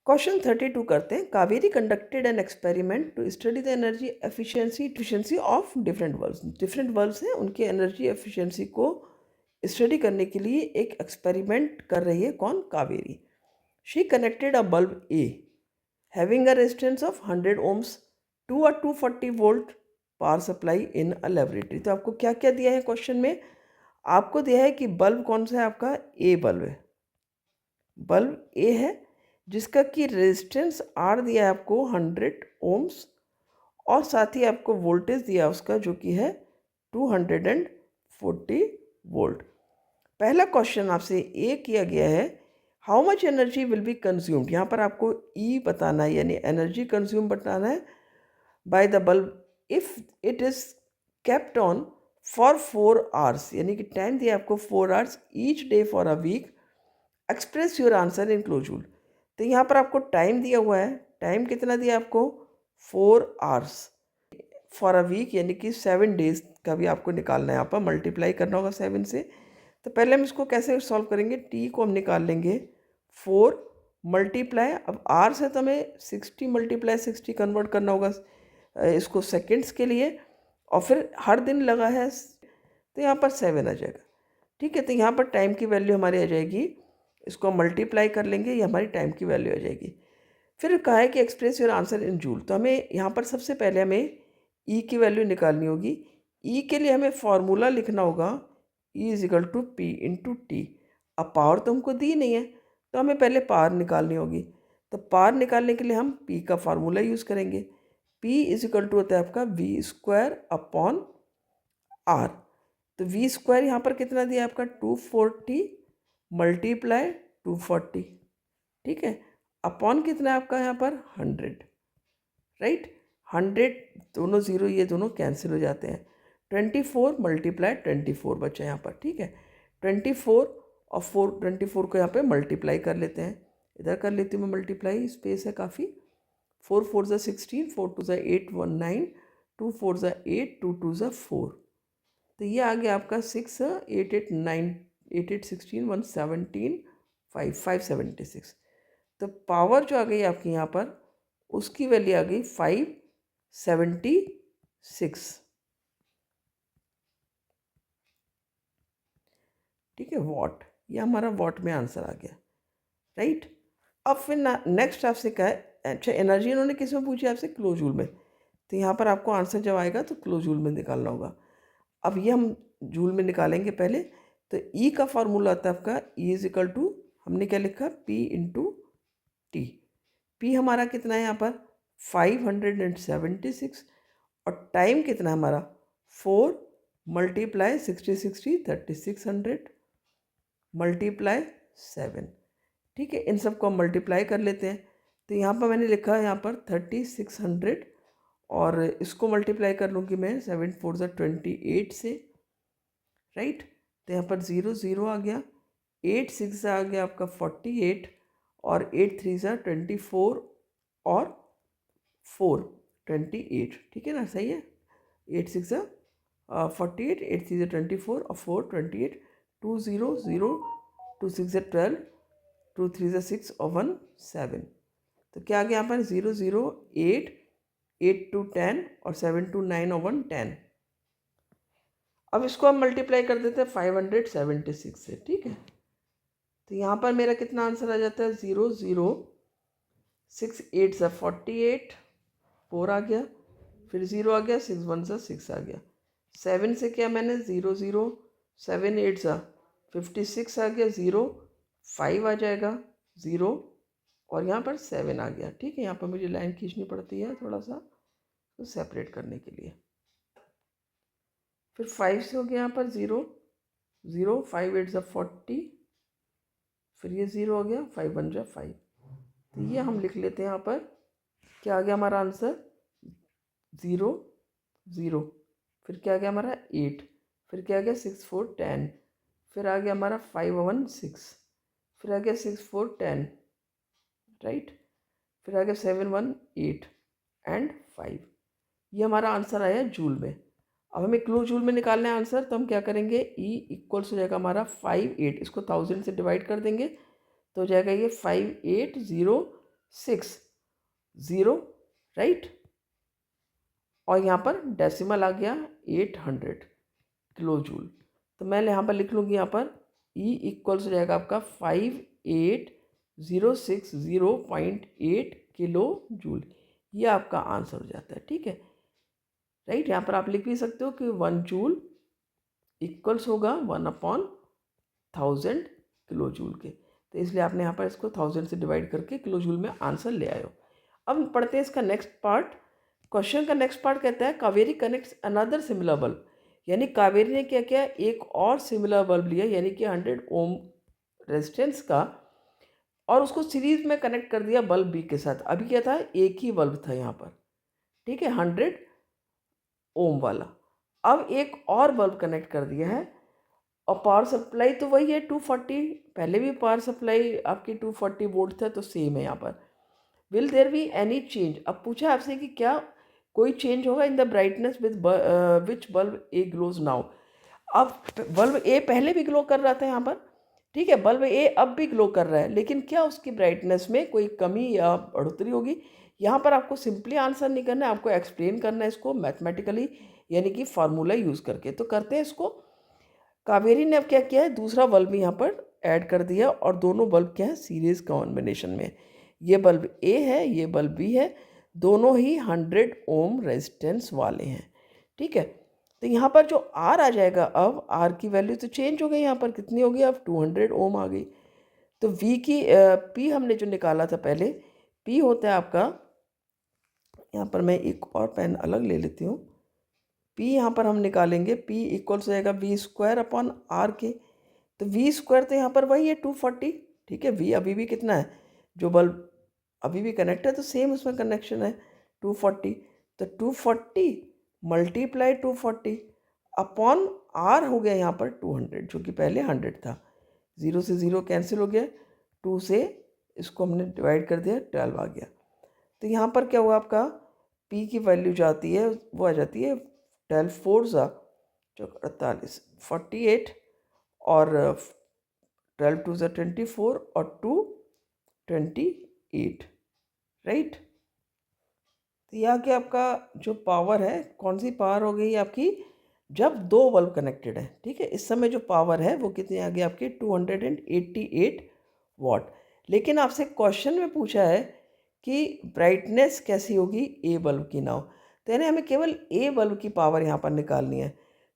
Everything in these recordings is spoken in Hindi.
क्वेश्चन 32 करते हैं। Kaveri conducted an experiment to study the energy efficiency of different bulbs. Different bulbs हैं, उनकी एनर्जी एफिशिएंसी को स्टडी करने के लिए एक एक्सपेरिमेंट कर रही है। कौन? Kaveri. She connected a bulb A having a resistance of 100 ohms to a 240 volt power supply in a laboratory. तो आपको क्या क्या दिया है क्वेश्चन में? आपको दिया है कि बल्ब कौन सा है आपका? ए बल्ब है। बल्ब ए है जिसका कि रेजिस्टेंस आर दिया है आपको 100 ohms और साथ ही आपको वोल्टेज दिया उसका जो कि है 240 वोल्ट। पहला क्वेश्चन आपसे ये किया गया है, how much energy will be consumed. यहाँ पर आपको ई बताना है, यानी एनर्जी कंज्यूम बताना है by the bulb if it is kept on for 4 hours, यानी कि टाइम दिया आपको 4 hours each day for a week. Express your answer in kilojoule. तो यहाँ पर आपको टाइम दिया हुआ है। टाइम कितना दिया आपको? 4 hours फॉर अ वीक, यानी कि 7 days का भी आपको निकालना है। यहाँ पर मल्टीप्लाई करना होगा 7 से। तो पहले हम इसको कैसे सॉल्व करेंगे? टी को हम निकाल लेंगे 4 मल्टीप्लाई, अब आर से तो हमें 60 मल्टीप्लाई 60 कन्वर्ट करना होगा इसको सेकेंड्स के लिए, और फिर हर दिन लगा है तो यहाँ पर 7 आ जाएगा। ठीक है, तो यहाँ पर टाइम की वैल्यू हमारी आ जाएगी, इसको मल्टीप्लाई कर लेंगे, ये हमारी टाइम की वैल्यू आ जाएगी। फिर कहा है कि express your answer in joule. तो हमें यहाँ पर सबसे पहले हमें ई की वैल्यू निकालनी होगी। ई के लिए हमें फॉर्मूला लिखना होगा, E is equal to P into T. अब पावर तो हमको दी नहीं है, तो हमें पहले पावर निकालनी होगी। तो पावर निकालने के लिए हम पी का फार्मूला यूज़ करेंगे। पी इज इक्वल टू होता है आपका वी स्क्वायर अपॉन आर। तो वी स्क्वायर यहाँ पर कितना दिया आपका? 240 मल्टीप्लाई 240, ठीक है, अपॉन कितना है आपका यहाँ पर? 100, राइट। 100 दोनों ज़ीरो ये दोनों कैंसिल हो जाते हैं। 24 मल्टीप्लाई 24 बचा यहाँ पर, ठीक है। 24 और 24 को यहाँ पे मल्टीप्लाई कर लेते हैं। इधर कर लेती हूँ मैं मल्टीप्लाई, स्पेस है काफ़ी। 4 4 ज़ा 16, 4 2 ज़ा 8 1 9, 2 4 ज़ा 8, 2 2 ज़ा 4। तो ये आ गया आपका 6 8 8 9 8 8 16 117 5 576। तो पावर जो आ गई आपकी यहाँ पर, उसकी वैल्यू आ गई 576, ठीक है, वॉट। ये हमारा वॉट में आंसर आ गया, राइट। अब फिर नेक्स्ट आपसे क्या है? अच्छा, एनर्जी इन्होंने किस में पूछी आपसे? किलोजूल में। तो यहाँ पर आपको आंसर जब आएगा तो किलोजूल में निकालना होगा। अब ये हम जूल में निकालेंगे पहले। तो ई का फार्मूला आता है आपका ई इज इक्वल टू, हमने क्या लिखा? P into T. पी हमारा कितना है यहाँ पर? 576, और टाइम कितना है हमारा? 4 मल्टीप्लाई 60 60 3600 मल्टीप्लाई 7, ठीक है। इन सब को हम मल्टीप्लाई कर लेते हैं। तो यहाँ पर मैंने लिखा है यहाँ पर 3600, और इसको मल्टीप्लाई कर लूँगी मैं 7 4 ज़ा 28 से, राइट। तो यहाँ पर 0 0 आ गया, 8 6 आ गया आपका 48, और 8 3 ज़ा 24, और 4 28, ठीक है ना, सही है। 8 6 ज़ा 48, 8 3 ज़ा 24, और 4 28, 2 0 0, 2 6 ज़ा 12, 2 3 ज़ा 6, और 1 7। तो क्या आ गया यहाँ पर? 0 0 8, 8 2 10, और 7 2 9, और 1 10। अब इसको हम मल्टीप्लाई कर देते हैं 576 से, ठीक है। तो यहाँ पर मेरा कितना आंसर आ जाता है? 0 0 6 8 सा 48, 4 आ गया, फिर 0 आ गया, 6 1 सा 6 आ गया। 7 से क्या मैंने? 0 0 7 8 सा 56 आ गया, 0 5 आ जाएगा, 0, और यहाँ पर 7 आ गया, ठीक है। यहाँ पर मुझे लाइन खींचनी पड़ती है थोड़ा सा, तो सेपरेट करने के लिए। फिर 5 से हो गया यहाँ पर 0 0, 5 8 सा 40, फिर ये 0 हो गया, 5 1 जा 5। तो ये हम लिख लेते हैं यहाँ पर, क्या आ गया हमारा आंसर? 0 0, फिर क्या आ गया हमारा? 8, फिर क्या आ गया? 6 4 10, फिर आ गया हमारा 5 1 6, फिर आ गया 6 4 10, राइट, फिर आ गया 7 1 8 एंड 5। ये हमारा आंसर आया जूल में। अब हमें किलो जूल में निकालना है आंसर, तो हम क्या करेंगे? ई इक्वल्स हो जाएगा हमारा 5 8, इसको 1000 से डिवाइड कर देंगे तो हो जाएगा ये 5806 60, राइट। और यहाँ पर डेसिमल आ गया 800 किलो जूल। तो मैं यहाँ पर लिख लूँगी, यहाँ पर E इक्वल्स हो जाएगा आपका 58060.8 किलो जूल। ये आपका आंसर हो जाता है, ठीक है, राइट। यहाँ पर आप लिख भी सकते हो कि 1 जूल इक्वल्स होगा 1/1000 किलो जूल के। तो इसलिए आपने यहाँ पर इसको 1000 से डिवाइड करके किलो जूल में आंसर ले आए हो। अब पढ़ते हैं इसका नेक्स्ट पार्ट। क्वेश्चन का नेक्स्ट पार्ट कहता है Kaveri connects another similar bulb, यानी कावेरी ने क्या किया, एक और सिमिलर बल्ब लिया, यानी कि 100 ओम रेजिस्टेंस का, और उसको सीरीज में कनेक्ट कर दिया बल्ब बी के साथ। अभी क्या था, एक ही बल्ब था यहाँ पर, ठीक है, 100 ओम वाला। अब एक और बल्ब कनेक्ट कर दिया है, और पावर सप्लाई तो वही है 240, पहले भी पावर सप्लाई आपकी 240 वोल्ट था, तो सेम है यहाँ पर। Will there be any change, अब पूछा आपसे कि क्या कोई चेंज होगा in the brightness with which bulb A glows now. अब बल्ब ए पहले भी ग्लो कर रहा था यहाँ पर, ठीक है, बल्ब ए अब भी ग्लो कर रहा है, लेकिन क्या उसकी ब्राइटनेस में कोई कमी या बढ़ोतरी होगी। यहाँ पर आपको सिंपली आंसर नहीं करना है, आपको एक्सप्लेन करना है इसको मैथमेटिकली, यानी कि फार्मूला यूज़ करके। तो करते हैं इसको। कावेरी ने अब क्या किया है, दूसरा बल्ब यहाँ पर ऐड कर दिया, और दोनों बल्ब क्या है, सीरीज कॉम्बिनेशन में। ये बल्ब ए है, ये बल्ब बी है, दोनों ही 100 ओम रेजिस्टेंस वाले हैं, ठीक है। तो यहाँ पर जो आर आ जाएगा, अब आर की वैल्यू तो चेंज हो गई, यहाँ पर कितनी होगी, अब 200 ओम आ गई। तो वी की पी हमने जो निकाला था पहले, पी होता है आपका, यहाँ पर मैं एक और पेन अलग ले लेती हूँ। पी यहाँ पर हम निकालेंगे, पी इक्वल्स हो जाएगा V² के। तो V² तो यहाँ पर वही है 240, ठीक है। वी अभी भी कितना है, जो बल्ब अभी भी कनेक्ट है तो सेम उसमें कनेक्शन है 240। तो 240 मल्टीप्लाई 240 अपॉन आर हो गया यहाँ पर 200, जो कि पहले 100 था। 0 से 0 कैंसिल हो गया, 2 से इसको हमने डिवाइड कर दिया, 12 आ गया। तो यहाँ पर क्या हुआ, आपका P की वैल्यू जाती है, वो आ जाती है 12 4 48 48, और 12 2 24, और 2 28, राइट। तो यहाँ के आपका जो पावर है, कौन सी पावर हो गई आपकी, जब दो बल्ब कनेक्टेड है, ठीक है। इस समय जो पावर है वो कितनी आ गई आपकी, 288 वाट। लेकिन आपसे क्वेश्चन में पूछा है कि ब्राइटनेस कैसी होगी ए बल्ब की नाउ, तो यानी हमें केवल ए बल्ब की पावर यहाँ पर निकालनी है।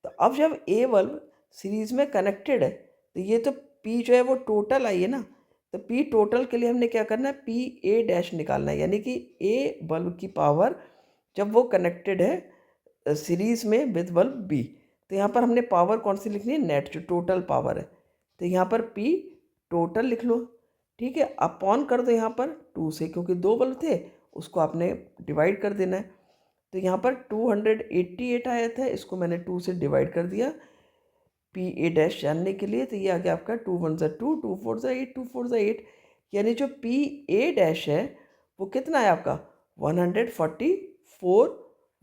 तो अब जब ए बल्ब सीरीज में कनेक्टेड है, तो ये तो पी जो है वो टोटल आई है ना, तो पी टोटल के लिए हमने क्या करना है, पी ए डैश निकालना है, यानी कि ए बल्ब की पावर जब वो कनेक्टेड है सीरीज में विद बल्ब बी। तो यहाँ पर हमने पावर कौन सी लिखनी है, नेट, जो टोटल पावर है। तो यहाँ पर पी टोटल लिख लो, ठीक है, अपॉन कर दो यहाँ पर 2 से, क्योंकि दो बल्ब थे, उसको आपने डिवाइड कर देना है। तो यहाँ पर 288 आया था, इसको मैंने 2 से डिवाइड कर दिया पी ए डैश जानने के लिए। तो ये आ गया आपका 2 1 2 2 4 8 2 4 8, यानी जो पी ए डैश है वो कितना है आपका, 144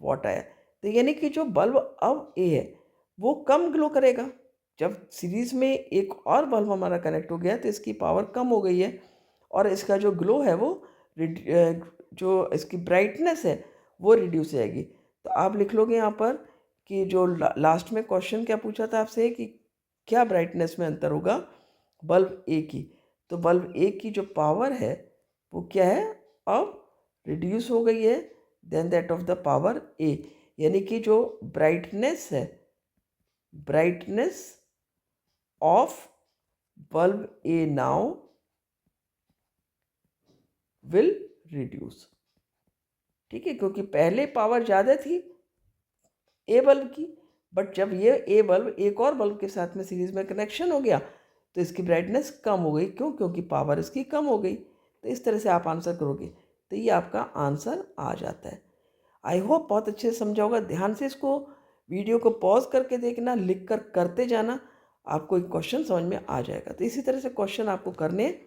वाट आया। तो यानी कि जो बल्ब अब ए है वो कम ग्लो करेगा। जब सीरीज़ में एक और बल्ब हमारा कनेक्ट हो गया तो इसकी पावर कम हो गई है, और इसका जो ग्लो है वो जो इसकी ब्राइटनेस है वो रिड्यूस हो जाएगी। तो आप लिख लोगे यहाँ पर कि जो लास्ट में क्वेश्चन क्या पूछा था आपसे, कि क्या ब्राइटनेस में अंतर होगा बल्ब ए की। तो बल्ब ए की जो पावर है वो क्या है, अब रिड्यूस हो गई है then that of the power A, यानी कि जो ब्राइटनेस है, brightness of bulb A now will reduce, ठीक है, क्योंकि पहले पावर ज़्यादा थी ए बल्ब की, बट जब ये ए बल्ब एक और बल्ब के साथ में सीरीज में कनेक्शन हो गया तो इसकी ब्राइटनेस कम हो गई। क्यों, क्योंकि पावर इसकी कम हो गई। तो इस तरह से आप आंसर करोगे तो ये आपका आंसर आ जाता है। आई होप बहुत अच्छे से समझा होगा। ध्यान से इसको वीडियो को पॉज करके देखना, लिख कर करते जाना, आपको एक क्वेश्चन समझ में आ जाएगा। तो इसी तरह से क्वेश्चन आपको करने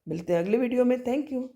मिलते हैं अगले वीडियो में। Thank you.